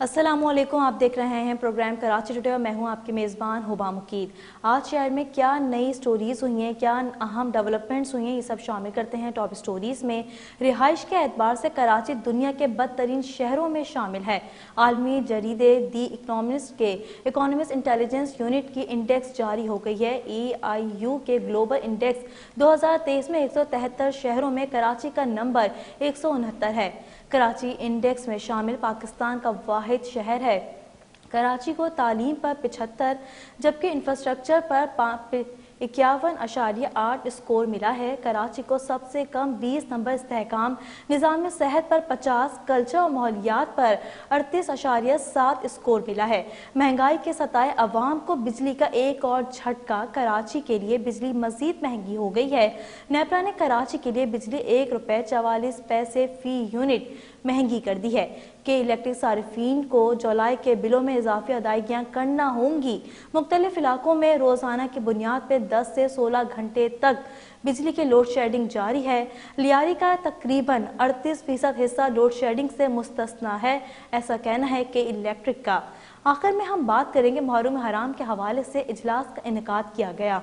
السلام علیکم، آپ دیکھ رہے ہیں پروگرام کراچی ٹوڈے اور میں ہوں آپ کی میزبان ہبا مقید۔ آج شہر میں کیا نئی سٹوریز ہوئی ہیں، کیا اہم ڈیولپمنٹس ہوئی ہیں، یہ سب شامل کرتے ہیں ٹاپ سٹوریز میں۔ رہائش کے اعتبار سے کراچی دنیا کے بدترین شہروں میں شامل ہے۔ عالمی جریدے دی اکنامسٹ کے اکانومسٹ انٹیلیجنس یونٹ کی انڈیکس جاری ہو گئی ہے۔ EIU کے گلوبل انڈیکس 2023 میں 173 شہروں میں کراچی کا نمبر 169 ہے۔ کراچی انڈیکس میں شامل پاکستان کا واحد شہر ہے۔ کراچی کو تعلیم پر 75 جبکہ انفراسٹرکچر پر 51.8 اسکور ملا ہے۔ کراچی کو سب سے کم 20 نمبر استحکام، نظام صحت پر 50، کلچر اور ماحولیات پر 38.7 اسکور ملا ہے۔ مہنگائی کے ستائے عوام کو بجلی کا ایک اور جھٹکا، کراچی کے لیے بجلی مزید مہنگی ہو گئی ہے۔ نیپرا نے کراچی کے لیے بجلی ₹1.44 فی یونٹ مہنگی کر دی ہے کہ الیکٹرک صارفین کو جولائی کے بلوں میں اضافی ادائیگیاں کرنا ہوں گی۔ مختلف علاقوں میں روزانہ کی بنیاد پہ 10 سے 16 گھنٹے تک بجلی کی لوڈ شیڈنگ جاری ہے۔ لیاری کا تقریباً 38% حصہ لوڈ شیڈنگ سے مستثنیٰ ہے، ایسا کہنا ہے کہ الیکٹرک کا۔ آخر میں ہم بات کریں گے محرم حرام کے حوالے سے اجلاس کا انعقاد کیا گیا۔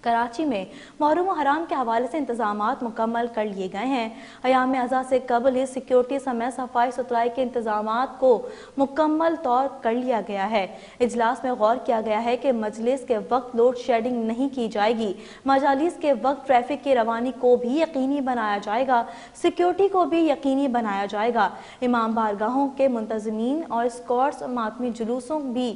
کراچی میں محرم حرام کے حوالے سے انتظامات مکمل کر لیے گئے ہیں۔ ایام اضحیٰ سے قبل ہی سیکیورٹی سمیت صفائی ستھرائی کے انتظامات کو مکمل طور کر لیا گیا ہے۔ اجلاس میں غور کیا گیا ہے کہ مجلس کے وقت لوڈ شیڈنگ نہیں کی جائے گی، مجالس کے وقت ٹریفک کی روانی کو بھی یقینی بنایا جائے گا، سیکیورٹی کو بھی یقینی بنایا جائے گا۔ امام بارگاہوں کے منتظمین اور اسکارٹس ماتمی جلوسوں بھی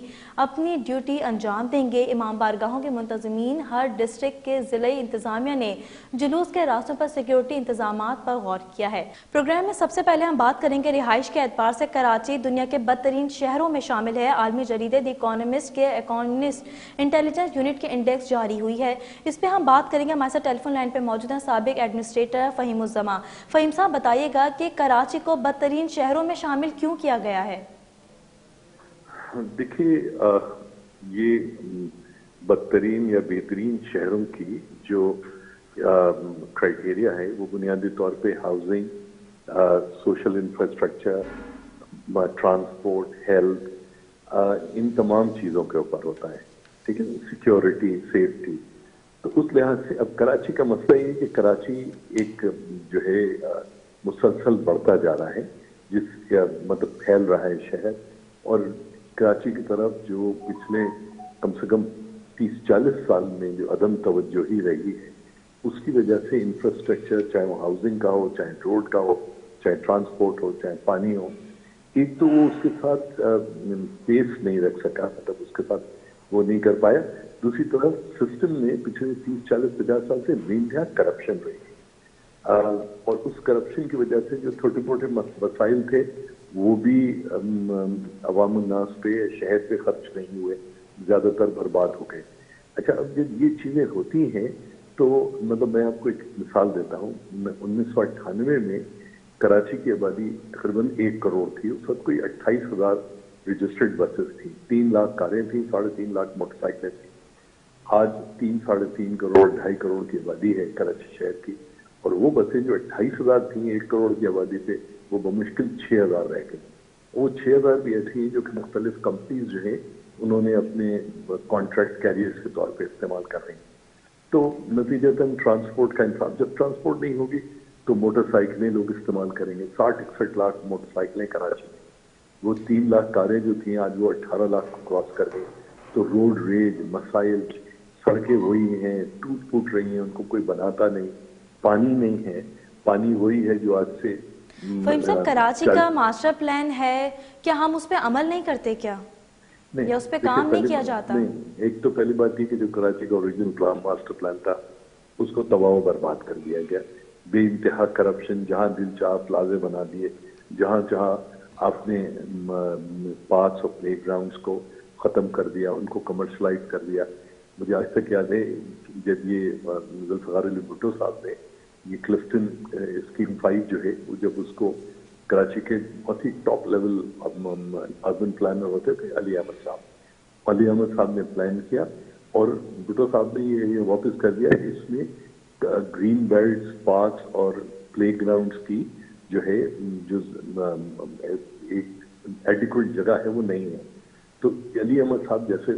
اپنی ڈیوٹی انجام دیں گے۔ امام بارگاہوں کے منتظمین ہر ڈسٹرکٹ کے ضلعی انتظامیہ نے جلوس کے راستوں پر سیکیورٹی انتظامات پر غور کیا ہے۔ پروگرام میں سب سے پہلے ہم بات کریں گے رہائش کے اعتبار سے کراچی دنیا کے بدترین شہروں میں شامل ہے۔ عالمی جریدے دی اکانومسٹ کے اکانومسٹ انٹیلیجنس یونٹ کی انڈیکس جاری ہوئی ہے، اس پہ ہم بات کریں گے۔ ہمارے ساتھ ٹیلی فون لائن پہ موجود ہیں سابق ایڈمنسٹریٹر فہیم الزماں۔ فہیم صاحب بتائیے گا کہ کراچی کو بدترین شہروں میں شامل کیوں کیا گیا ہے؟ دیکھیے، یہ بدترین یا بہترین شہروں کی جو کرائٹیریا ہے وہ بنیادی طور پہ housing, social infrastructure, transport, health, ان تمام چیزوں کے اوپر ہوتا ہے، ٹھیک ہے، سیکیورٹی، سیفٹی۔ تو اس لحاظ سے اب کراچی کا مسئلہ یہ ہے کہ کراچی ایک جو ہے مسلسل بڑھتا جا رہا ہے، جس کا مطلب پھیل رہا ہے شہر، اور کراچی کی طرف جو پچھلے کم سے کم 30-40 سال میں جو عدم توجہی رہی ہے، اس کی وجہ سے انفراسٹرکچر، چاہے وہ ہاؤسنگ کا ہو، چاہے روڈ کا ہو، چاہے ٹرانسپورٹ ہو، چاہے پانی ہو، ایک تو وہ اس کے ساتھ پیس نہیں رکھ سکا، مطلب اس کے ساتھ وہ نہیں کر پایا۔ دوسری طرف سسٹم میں پچھلے 30-40-50 سال سے بے انتہا کرپشن رہی ہے، اور اس کرپشن کی وجہ سے جو چھوٹے موٹے مسائل تھے وہ بھی عوام الناس پہ، شہر پہ خرچ نہیں ہوئے، زیادہ تر برباد ہو گئے۔ اچھا، اب جب یہ چیزیں ہوتی ہیں تو مطلب میں آپ کو ایک مثال دیتا ہوں۔ 1998 میں کراچی کی آبادی تقریباً 1 کروڑ تھی، اس وقت کوئی 28,000 رجسٹرڈ بسز تھیں، 3 لاکھ کاریں تھیں، 3.5 لاکھ موٹر سائیکلیں تھیں۔ آج 3-3.5 کروڑ، 2.5 کروڑ کی آبادی ہے کراچی شہر کی، اور وہ بسیں جو 28,000 تھیں 1 کروڑ کی آبادی پہ، وہ بمشکل 6,000 رہ گئی۔ وہ 6,000 بھی ایسی ہیں جو کہ مختلف کمپنیز جو ہیں انہوں نے اپنے کانٹریکٹ کیریئرز کے طور پہ استعمال کر رہی ہیں۔ تو نتیجتاً ٹرانسپورٹ کا انتظام، جب ٹرانسپورٹ نہیں ہوگی تو موٹر سائیکلیں لوگ استعمال کریں گے۔ 60-61 لاکھ موٹر سائیکلیں کراچی میں، وہ 3 لاکھ کاریں جو تھیں آج وہ 18 لاکھ کو کراس کر گئی۔ تو روڈ ریج، مسائل، سڑکیں وہی ہیں، ٹوٹ پھوٹ رہی ہیں، ان کو کوئی بناتا نہیں، پانی نہیں ہے، پانی وہی ہے جو آج سے فہیم صاحب، کراچی کا ماسٹر پلان ہے، کیا ہم اس پہ عمل نہیں کرتے کیا، یا اس پہ کام نہیں کیا جاتا؟ نہیں، ایک تو پہلی بات یہ کہ جو کراچی کا اوریجنل پلان، ماسٹر پلان تھا، اس کو تباہ و برباد کر دیا گیا۔ بے انتہا کرپشن، جہاں دل چاہ پلازے بنا دیے، جہاں جہاں آپ نے پارکس اور پلے گراؤنڈس کو ختم کر دیا، ان کو کمرشلائز کر دیا۔ مجھے آج تک یاد ہے جب یہ ذوالفقار علی بھٹو صاحب نے یہ کلفٹن اسکیم 5 جو ہے، وہ جب اس کو کراچی کے بہت ہی ٹاپ لیول اربن پلانر ہوتے تھے علی احمد صاحب نے پلان کیا، اور بھٹو صاحب نے یہ واپس کر دیا کہ اس میں گرین بیلٹس، پارکس اور پلے گراؤنڈس کی جو ہے جو ایک एडिक्वेट जगह है वो नहीं है। तो अली अहमद साहब जैसे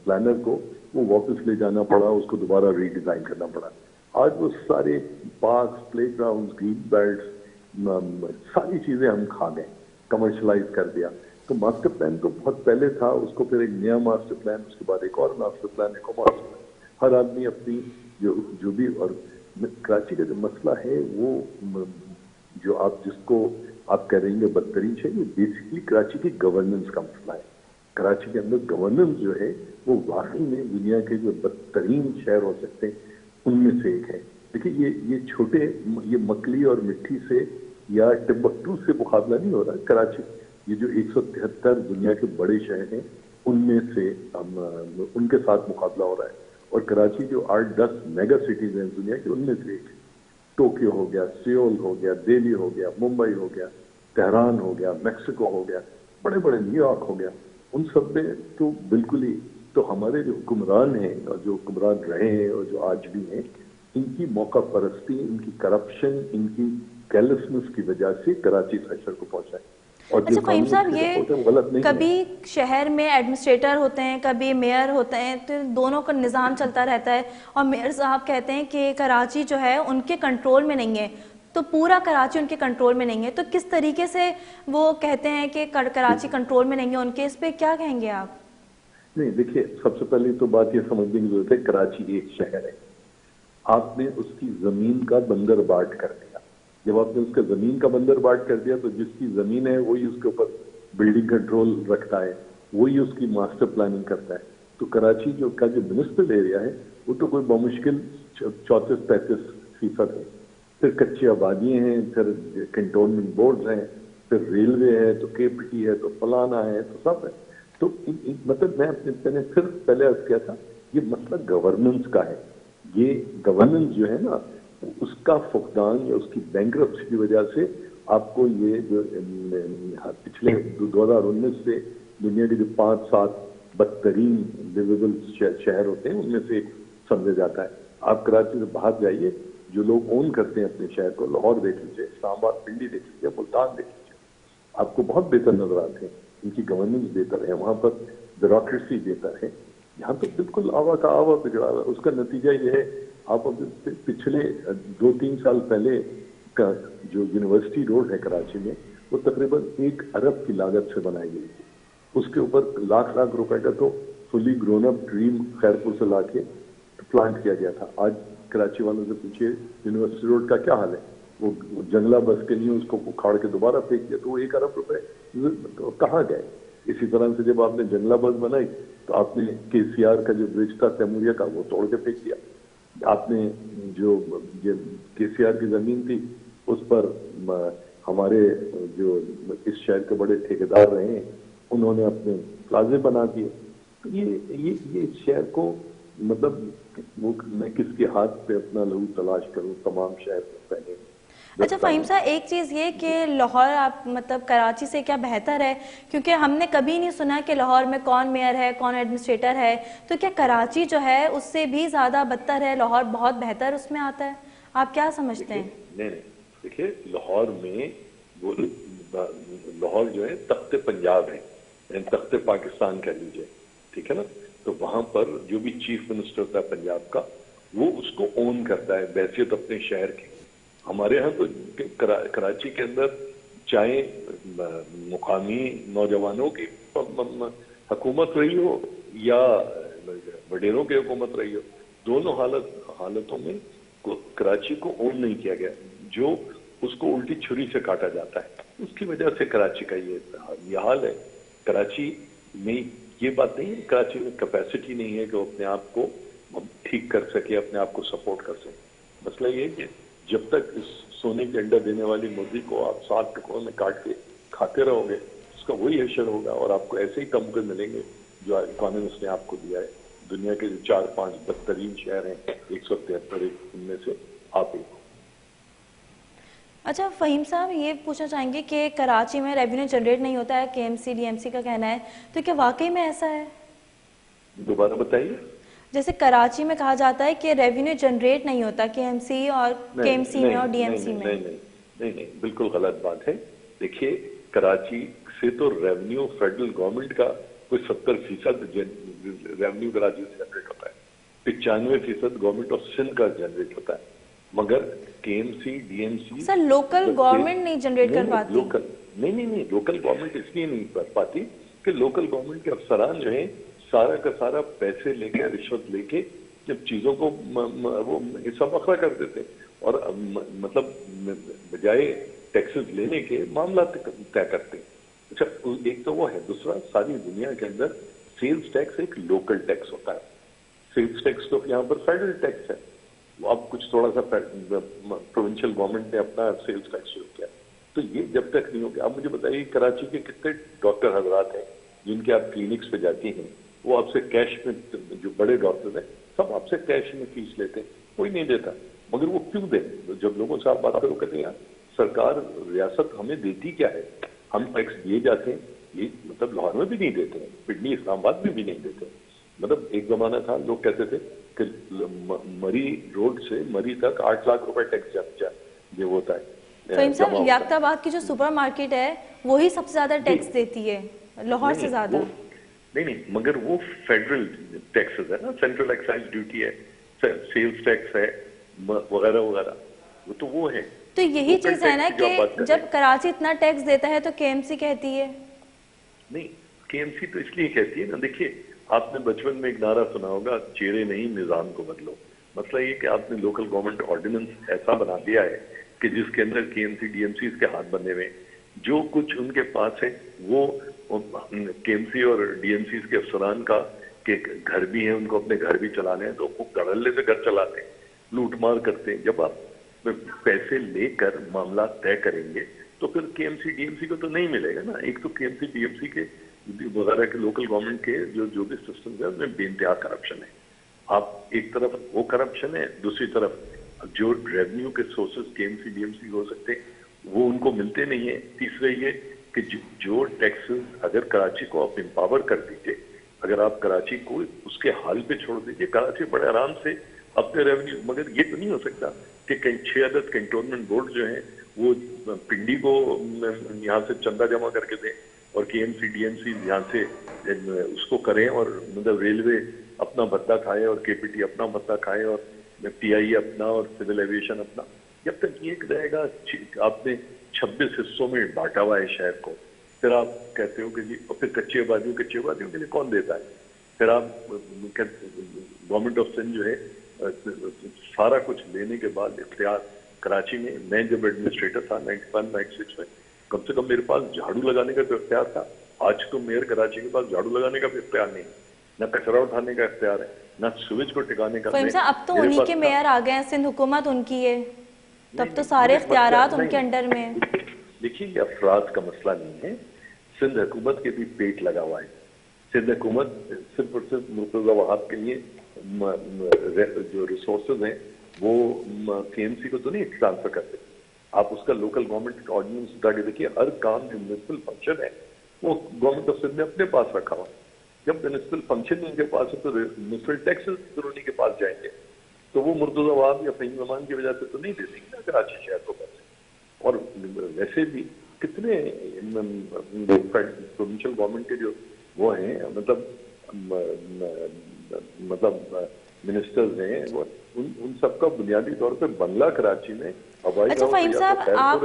प्लानर को वो वापस ले जाना पड़ा, उसको दोबारा रीडिजाइन करना पड़ा। आज वो सारे पार्क्स, प्लेग्राउंड, ग्रीन बेल्ट, सारी चीजें हम खा गए, कमर्शलाइज कर दिया। तो मास्टर प्लान तो बहुत पहले था, उसको फिर एक नया मास्टर प्लान, उसके बाद एक और मास्टर प्लान, एक और मास्टर प्लान, हर आदमी अपनी जो भी। और कराची का जो मसला है वो जो आप जिसको आप कह रही हैं बदतरीन है, ये बेसिकली कराची की गवर्नेंस का मसला है। कराची के अंदर गवर्नेंस जो है वो वाकई में दुनिया के जो बदतरीन शहर हो सकते हैं उनमें से एक है। देखिए ये छोटे, ये मकली और मिट्टी से या टिम्बकटू से मुकाबला नहीं हो रहा। कराची ये जो 173 दुनिया के बड़े शहर हैं उनमें से उनके साथ मुकाबला हो रहा है। और कराची जो 8-10 मेगा सिटीज हैं दुनिया की उनमें से एक है। टोक्यो हो गया, सियोल हो गया, दिल्ली हो गया, मुंबई हो गया, तेहरान हो गया, मैक्सिको हो गया, बड़े बड़े न्यूयॉर्क हो गया, उन सब में तो बिल्कुल ही। तो हमारे जो हुक्मरान हैं और जो हुक्मरान रहे हैं और जो आज भी हैं, इनकी मौका परस्ती, इनकी करप्शन, इनकी केयरलेसनेस की वजह से कराची इस अशर को पहुंचा है। अच्छा फहीम साहब, ये कभी शहर में एडमिनिस्ट्रेटर होते हैं, कभी मेयर होते हैं, तो दोनों का निज़ाम चलता रहता है। और मेयर साहब कहते हैं कि कराची जो है उनके कंट्रोल में नहीं है, तो पूरा कराची उनके कंट्रोल में नहीं है। तो किस तरीके से वो कहते हैं कि कराची कंट्रोल में नहीं है उनके, इस पे क्या कहेंगे आप? नहीं, देखिए सबसे पहले तो बात ये समझने की जरूरत है, कराची एक शहर है। आपने उसकी जमीन का बंदरबाट कर दिया। जब आपने उसका जमीन का बंदरबाट कर दिया तो जिसकी जमीन है वही उसके ऊपर बिल्डिंग कंट्रोल रखता है, वही उसकी मास्टर प्लानिंग करता है। तो कराची जो म्युनिसिपल एरिया है वो तो कोई बमुश्किल 34-35% है। फिर कच्ची आबादियां हैं, फिर कंटोनमेंट बोर्ड हैं, फिर रेलवे है, तो केपीटी है, तो फलाना है, तो सब है। तो मतलब मैंने फिर पहले अर्ज किया था, ये मसला गवर्नेंस का है। ये गवर्नेंस जो है ना, उसका फुकदान या उसकी बैंकरप्सी की वजह से आपको ये जो पिछले 2019 से दुनिया के जो 5-7 बदतरीन लिवेबल शहर होते हैं उनमें से एक समझा जाता है। आप कराची से बाहर जाइए, जो लोग ओन करते हैं अपने शहर को, लाहौर देख लीजिए, इस्लामाबाद, पिंडी देख लीजिए, मुल्तान देख लीजिए, आपको बहुत बेहतर नजर आते हैं। इनकी गवर्नेंस बेहतर है, वहां पर ब्यूरोक्रेसी बेहतर है। यहाँ तो बिल्कुल आवा का आवा बिगड़ा हुआ। उसका नतीजा ये है, आप पिछले 2-3 साल पहले का जो यूनिवर्सिटी रोड है कराची में, वो तकरीबन 1 अरब की लागत से बनाई गई थी। उसके ऊपर लाख रुपए का तो fully grown up dream Khairpur से लाके प्लांट किया गया था। आज कराची वालों से पूछिए यूनिवर्सिटी रोड का क्या हाल है। वो जंगला बस के लिए उसको उखाड़ के दोबारा फेंक दिया, तो वो 1 अरब रुपए कहाँ गए। इसी तरह से जब आपने जंगला बस बनाई तो आपने केसीआर का जो ब्रिज था तैमूरिया का, वो तोड़ के फेंक दिया। आपने जो केसीआर की जमीन थी उस पर हमारे जो इस शहर के बड़े ठेकेदार रहे उन्होंने अपने प्लाजे बना दिए। तो ये शहर को मतलब वो मैं किसके हाथ पे अपना लहू तलाश करूं, तमाम शहर पहले। अच्छा फहीम साहब, एक चीज़ ये कि लाहौर आप मतलब कराची से क्या बेहतर है? क्योंकि हमने कभी नहीं सुना कि लाहौर में कौन मेयर है, कौन एडमिनिस्ट्रेटर है। तो क्या कराची जो है उससे भी ज़्यादा बदतर है, लाहौर बहुत बेहतर उसमें आता है? आप क्या समझते हैं? नहीं, देखिए लाहौर में वो लाहौर जो है तख्ते पंजाब है, तख्ते पाकिस्तान कह लीजिए, ठीक है ना। तो वहां पर जो भी चीफ मिनिस्टर होता है पंजाब का, वो उसको ओन करता है बैसियत अपने शहर की। हमारे यहाँ तो कराची के अंदर चाहे मुकामी नौजवानों की हुकूमत रही हो या वडेरों की हुकूमत रही हो, दोनों हालतों में कराची को ओन नहीं किया गया। जो उसको उल्टी छुरी से काटा जाता है, उसकी वजह से कराची का ये हाल है। कराची में ये बात नहीं है, कराची में कैपेसिटी नहीं है कि वो अपने आप को ठीक कर सके, अपने आप को सपोर्ट कर सके। मसला ये है कि जब तक इस सोने के अंडा देने वाली मुर्गी को आप 7 टुकड़ों में काट के खाते रहोगे, उसका वही असर होगा और आपको ऐसे ही तमगे मिलेंगे जो इकोनॉमिस्ट ने आपको दिया है। दुनिया के जो 4-5 बदतरीन शहर हैं 173, उनमें से आप एक। अच्छा फहीम साहब, ये पूछना चाहेंगे कि कराची में रेवेन्यू जनरेट नहीं होता है, केएमसी डीएमसी का कहना है, तो क्या वाकई में ऐसा है? दोबारा बताइए। जैसे कराची में कहा जाता है कि रेवेन्यू जनरेट नहीं होता केएमसी और केएमसी में और डीएमसी में। नहीं, बिल्कुल गलत बात है। देखिए कराची से तो रेवेन्यू फेडरल गवर्नमेंट का कोई 70% रेवेन्यू कराची से जनरेट होता है, 95% गवर्नमेंट ऑफ सिंध का जनरेट होता है, मगर KMC DMC sir local government नहीं जनरेट कर पाती। लोकल नहीं, लोकल गवर्नमेंट इसलिए नहीं कर पाती कि लोकल गवर्नमेंट के अफसरान जो है सारा का सारा पैसे लेके, रिश्वत लेके जब चीजों को वो हिस्सा बखरा कर देते और मतलब बजाय टैक्सेस लेने के मामला तय करते। अच्छा, एक तो वो है, दूसरा सारी दुनिया के अंदर सेल्स टैक्स एक लोकल टैक्स होता है। सेल्स टैक्स तो यहाँ पर फेडरल टैक्स है, अब कुछ थोड़ा सा प्रोविंशियल गवर्नमेंट ने अपना सेल्स टैक्स शुरू किया, तो ये जब तक नहीं हो गया। आप मुझे बताइए कराची के कितने डॉक्टर हजरात हैं जिनके आप क्लिनिक्स पे जाती हैं, वो आपसे कैश में, जो बड़े डॉक्टर हैं सब आपसे कैश में फीस लेते हैं, कोई नहीं देता, मगर वो क्यों दे? जब लोगों से आप बात करो कहते हैं यार सरकार रियासत हमें देती क्या है, हम टैक्स दिए जाते हैं, ये मतलब लाहौर में भी नहीं देते हैं, पिंडी इस्लामाबाद में भी नहीं देते। मतलब एक जमाना था लोग कहते थे कि मरी रोड से मरी तक 8 लाख रुपए टैक्स ये होता है। फहीम साहब याफ्ताबाद की जो सुपर मार्केट है वही सबसे ज्यादा टैक्स देती है लाहौर से ज्यादा। नहीं, मगर वो फेडरल टैक्सेस है ना, सेंट्रल एक्साइज ड्यूटी है, सेल्स टैक्स है वगैरह वगैरह, वो है। तो यही चीज है ना कि जब कराची इतना टैक्स देता है तो केएमसी कहती है। नहीं, केएमसी तो इसलिए कहती है ना, देखिए आपने बचपन में एक नारा सुना होगा, चेहरे नहीं निजाम को बदलो। मसला ये कि आपने लोकल गवर्नमेंट ऑर्डिनेंस ऐसा बना दिया है कि जिसके अंदर केएमसी डीएमसी के हाथ बंधे हुए, जो कुछ उनके पास है वो केएमसी और डीएमसी के अफसरान का के घर भी हैं, उनको अपने घर भी चलाने हैं, तो वो धड़ल्ले से घर चलाते हैं, लूटमार करते हैं। जब आप पैसे लेकर मामला तय करेंगे तो फिर केएमसी डीएमसी को तो नहीं मिलेगा ना। एक तो केएमसी डीएमसी के वगैरह के लोकल गवर्नमेंट के जो भी सिस्टम है उनमें बेइंतहा करप्शन है। आप एक तरफ वो करप्शन है, दूसरी तरफ जो रेवेन्यू के सोर्सेस केएमसी डीएमसी हो सकते हैं वो उनको मिलते नहीं है। तीसरा ये कि जो टैक्सेस अगर कराची को आप एम्पावर कर दीजिए, अगर आप कराची को उसके हाल पे छोड़ दीजिए, कराची बड़े आराम से अपने रेवेन्यू, मगर ये तो नहीं हो सकता कि 6 अदद कैंटोनमेंट बोर्ड जो है वो पिंडी को यहाँ से चंदा जमा करके दें और केएमसी डीएमसी यहाँ से उसको करें, और मतलब रेलवे अपना भत्ता खाए और केपीटी अपना भत्ता खाए और पीआई अपना और सिविल एविएशन अपना। जब तक ये रहेगा, आपने 26 हिस्सों में बांटा हुआ है शहर को, फिर आप कहते हो कि जी, और फिर कच्चे आबादियों के लिए कौन देता है? फिर आप गवर्नमेंट ऑफ सिंध जो है सारा कुछ लेने के बाद इख्तियार कराची में, मैं जब एडमिनिस्ट्रेटर था 91-96 में, कम से कम मेरे पास झाड़ू लगाने का तो इख्तियार था। आज तो मेयर कराची के पास झाड़ू लगाने का भी इख्तियार नहीं, न कचरा उठाने का इख्तियार है, न स्विच को टिकाने का। अब तो उन्हीं के मेयर आ गए हैं, सिंध हुकूमत उनकी है, तब तो सारे इख्तियारात उनके अंडर में। देखिए ये अफराद का मसला नहीं है, सिंध हुकूमत के भी पेट लगा हुआ है। सिंध हुकूमत सिर्फ और सिर्फ मुर्तजा वहाब के लिए जो रिसोर्सेज हैं वो केएमसी को तो नहीं ट्रांसफर करते। आप उसका लोकल गवर्नमेंट ऑर्डिनेंस उठा के देखिए, हर काम जो म्युनिसिपल फंक्शन है वो गवर्नमेंट ऑफ सिंध ने अपने पास रखा हुआ। जब म्युनिसिपल फंक्शन उनके पास है तो म्युनिसिपल टैक्सेस जरूर उन्हीं के पास जाएंगे, तो वो मुर्तजा वहाब या फहीम ज़मान की वजह से तो नहीं दे देंगे ना कराची शहर को पैसे। और वैसे भी कितने प्रोविंशियल गवर्नमेंट के जो वो हैं, मतलब मिनिस्टर्स हैं, वो उन सबका बुनियादी तौर पे बंगला कराची में। अच्छा फहीम साहब, आप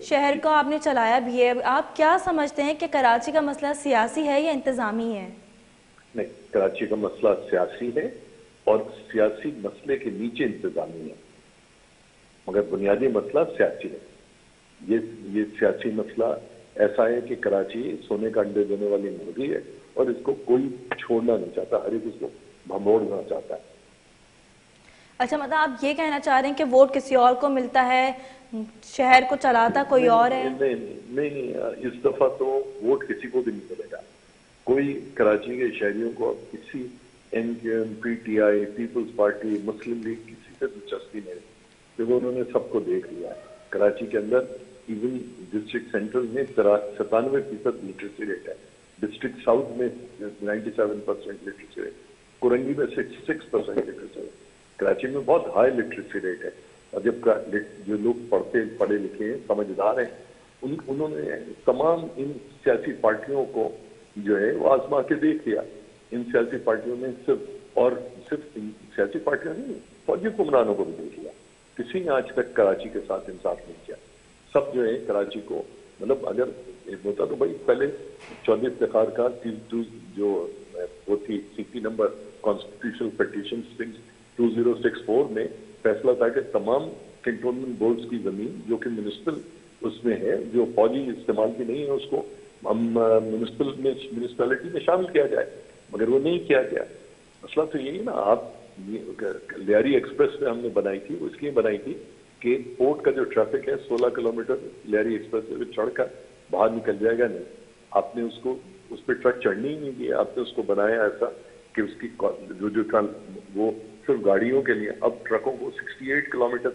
शहर को आपने चलाया भी है, आप क्या समझते हैं कि कराची का मसला सियासी है या इंतजामी है? नहीं, कराची का मसला सियासी है और सियासी मसले के नीचे इंतजामी है, मगर बुनियादी मसला सियासी है। ये सियासी मसला ऐसा है कि कराची सोने का अंडे देने वाली मुर्गी है और इसको कोई छोड़ना नहीं चाहता, हर एक इसको भमोड़ना चाहता है। अच्छा, मतलब आप ये कहना चाह रहे हैं कि वोट किसी और को मिलता है, शहर को चलाता कोई और है? नहीं, इस दफा तो वोट किसी को भी नहीं मिलेगा। कोई कराची के शहरियों को किसी एनकेएम, पीटीआई, पीपल्स पार्टी, मुस्लिम लीग किसी से दिलचस्पी नहीं, क्योंकि उन्होंने सबको देख लिया है। कराची के अंदर इवन डिस्ट्रिक्ट सेंट्रल में 97% लिटरेसी रेट है, डिस्ट्रिक्ट साउथ में 97% लिटरेसी रेट, कुरंगी में 66% लिटरेसी रेट। कराची में बहुत हाई लिटरेसी रेट है, और जब जो लोग पढ़े लिखे हैं, समझदार हैं, انہوں نے تمام ان سیاسی پارٹیوں کو جو ہے وہ آزما کے دیکھ لیا. ان سیاسی پارٹیوں نے صرف سیاسی پارٹیاں نہیں، فوجی حکمرانوں کو بھی دیکھ لیا. کسی نے آج تک کراچی کے ساتھ انصاف نہیں کیا. سب جو ہے کراچی کو، مطلب اگر ہوتا تو بھائی پہلے چودھری افتخار کا جو وہ تھی CP نمبر کانسٹیٹیوشنل پٹیشن 2064 میں فیصلہ تھا کہ تمام کنٹونمنٹ بورڈز کی زمین جو کہ میونسپل اس میں ہے، جو فوجی استعمال کی نہیں ہے، اس کو میونسپلٹی میں شامل کیا جائے، مگر وہ نہیں کیا گیا. مسئلہ تو یہی نا. آپ لیاری ایکسپریس پہ ہم نے بنائی تھی، وہ اس لیے بنائی تھی کہ پورٹ کا جو ٹریفک ہے 16 کلومیٹر لیاری ایکسپریس پہ چڑھ کر باہر نکل جائے گا نہیں. آپ نے اس پہ ٹرک چڑھنے ہی نہیں دیا. آپ نے اس کو بنایا ایسا کہ اس کی وہ صرف گاڑیوں کے لیے. اب ٹرکوں کو 68 کلومیٹر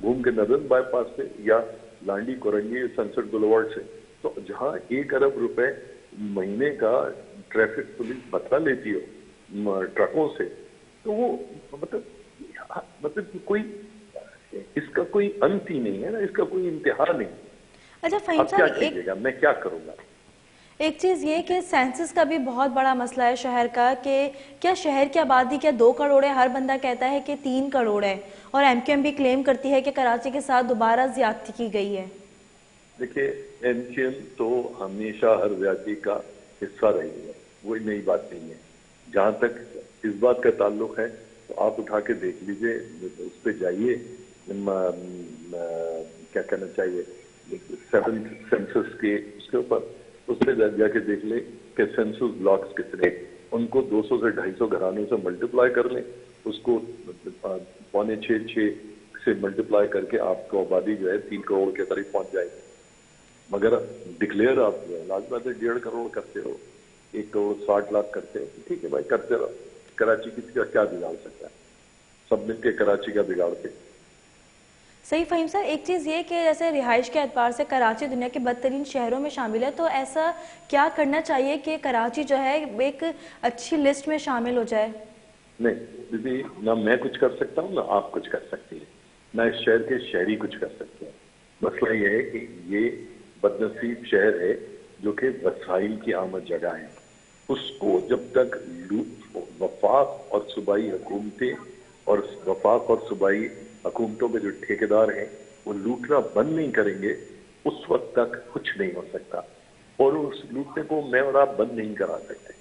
گھوم کے نردن بائی پاس سے یا لانڈی کورنگی سنسٹ بلوارڈ سے، تو جہاں 1 ارب روپے مہینے کا ٹریفک پولیس بتلا لیتی ہو ٹرکوں سے، تو وہ مطلب کوئی اس کا کوئی انت ہی نہیں ہے نا، اس کا کوئی انتہا نہیں. اچھا فہیم اب کیا صاحب، کیجیے گا، میں کیا کروں گا؟ ایک چیز یہ کہ سینسس کا بھی بہت بڑا مسئلہ ہے شہر کا، کہ کیا شہر کی آبادی کیا 2 کروڑ ہے؟ ہر بندہ کہتا ہے کہ 3 کروڑ ہے، اور MQM بھی کلیم کرتی ہے کہ کراچی کے ساتھ دوبارہ زیادتی کی گئی ہے. دیکھیے MQM تو ہمیشہ ہر زیادتی کا حصہ رہی ہے، وہ نئی بات نہیں ہے. جہاں تک اس بات کا تعلق ہے تو آپ اٹھا کے دیکھ لیجئے، اس پہ جائیے، کیا کہنا چاہیے، 7 سینسس کے اس کے اوپر اس پہ جا کے دیکھ لیں کہ سینسس بلاکس کتنے، ان کو 200 سے 250 گھرانوں سے ملٹیپلائی کر لیں، اس کو 5.56 سے ملٹیپلائی کر کے آپ کو آبادی جو ہے 3 کروڑ کے قریب پہنچ جائے گی. مگر ڈکلیئر آپ جو ہے لازمات 1.5 کروڑ کرتے ہو، 1 کروڑ 60 لاکھ کرتے ہو، ٹھیک ہے بھائی کرتے رہو. کراچی کسی کا کیا بگاڑ سکتا ہے؟ سب مل کے کراچی کا بگاڑتے. صحیح فہیم صاحب، ایک چیز یہ کہ جیسے رہائش کے اعتبار سے کراچی دنیا کے بدترین شہروں میں شامل ہے، تو ایسا کیا کرنا چاہیے کہ کراچی جو ہے ایک اچھی لسٹ میں شامل ہو جائے؟ نہیں دیدی، نہ میں کچھ کر سکتا ہوں نہ آپ کچھ کر سکتی ہیں، نہ اس شہر کے شہری کچھ کر سکتے ہیں. مسئلہ یہ ہے کہ یہ بدنصیب شہر ہے جو کہ وسائل کی آمد جگہ ہے. اس کو جب تک وفاق اور صوبائی حکومتیں اور وفاق اور صوبائی حکومتوں میں جو ٹھیکیدار ہیں وہ لوٹنا بند نہیں کریں گے، اس وقت تک کچھ نہیں ہو سکتا. اور اس لوٹنے کو میں اور آپ بند نہیں کرا سکتے.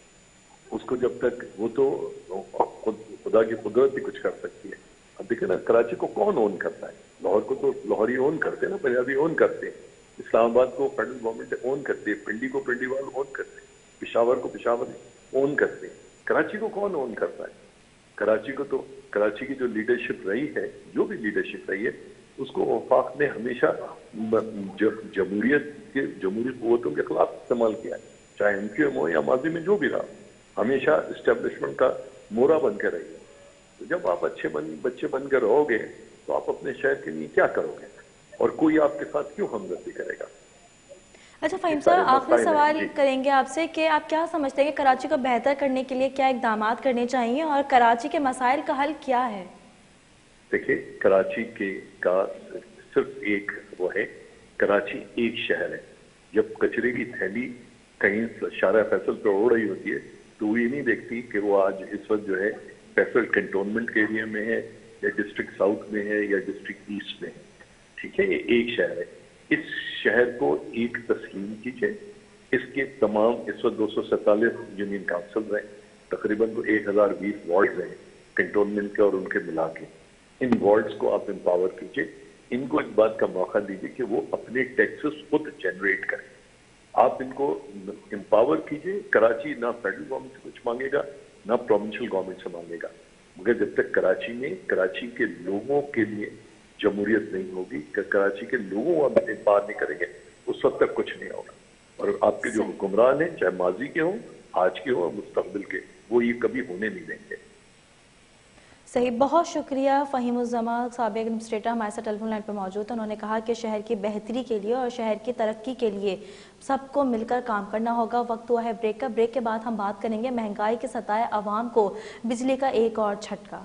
اس کو جب تک وہ تو خدا کی قدرت بھی کچھ کر سکتی ہے. اب دیکھیں نا، کراچی کو کون اون کرتا ہے؟ لاہور کو تو لاہوری اون کرتے ہیں نا، پنجابی اون کرتے ہیں. اسلام آباد کو فیڈرل گورنمنٹ اون کرتی ہے، پنڈی کو پنڈی والے اون کرتے ہیں، پشاور کو پشاور اون کرتے ہیں. کراچی کو کون اون کرتا ہے؟ کراچی کی جو لیڈرشپ رہی ہے، جو بھی لیڈرشپ رہی ہے، اس کو وفاق نے ہمیشہ جمہوری قوتوں کے خلاف استعمال کیا ہے، چاہے MQM ہو یا ماضی میں جو بھی رہا، ہمیشہ اسٹیبلشمنٹ کا مورا بن کے رہی ہے. تو جب آپ اچھے بچے بن کے رہو گے تو آپ اپنے شہر کے لیے کیا کرو گے، اور کوئی آپ کے ساتھ کیوں ہمدردی کرے گا؟ اچھا فہیم صاحب، آخری سوال کریں گے آپ سے کہ آپ کیا سمجھتے ہیں کہ کراچی کو بہتر کرنے کے لیے کیا اقدامات کرنے چاہیے، اور کراچی کے مسائل کا حل کیا ہے؟ دیکھیں، کراچی کا صرف ایک وہ ہے، کراچی ایک شہر ہے. جب کچرے کی تھیلی کہیں شارع فیصل پہ اڑ رہی ہوتی ہے تو وہ یہ نہیں دیکھتی کہ وہ آج اس وقت جو ہے فیصل کنٹونمنٹ کے ایریا میں ہے یا ڈسٹرکٹ ساؤتھ میں ہے یا ڈسٹرکٹ ایسٹ میں ہے. ٹھیک ہے، یہ ایک شہر ہے. اس شہر کو ایک تسلیم کیجیے. اس کے تمام اس وقت 247 یونین کاؤنسل ہیں، تقریباً 1020 وارڈز ہیں کنٹونمنٹ کے اور ان کے ملا کے. ان وارڈز کو آپ امپاور کیجیے، ان کو اس بات کا موقع دیجیے کہ وہ اپنے ٹیکسز خود جنریٹ کریں. آپ ان کو امپاور کیجیے. کراچی نہ فیڈرل گورنمنٹ سے کچھ مانگے گا نہ پروونشل گورنمنٹ سے مانگے گا، مگر جب تک کراچی کے لوگوں کے لیے جمہوریت نہیں ہوگی، کراچی کے لوگوں کو امپاور نہیں کریں گے، اس وقت تک کچھ نہیں ہوگا. اور آپ کے جو حکمران ہیں، چاہے ماضی کے ہوں، آج کے ہوں اور مستقبل کے، وہ یہ کبھی ہونے نہیں دیں گے. صحیح، بہت شکریہ. فہیم الزمان سابق ایڈمنسٹریٹر ہمارے ساتھ ٹیلی فون لائن پر موجود ہیں. انہوں نے کہا کہ شہر کی بہتری کے لیے اور شہر کی ترقی کے لیے سب کو مل کر کام کرنا ہوگا. وقت ہوا ہے بریک کا. بریک کے بعد ہم بات کریں گے مہنگائی کے ستائے عوام کو بجلی کا ایک اور جھٹکا.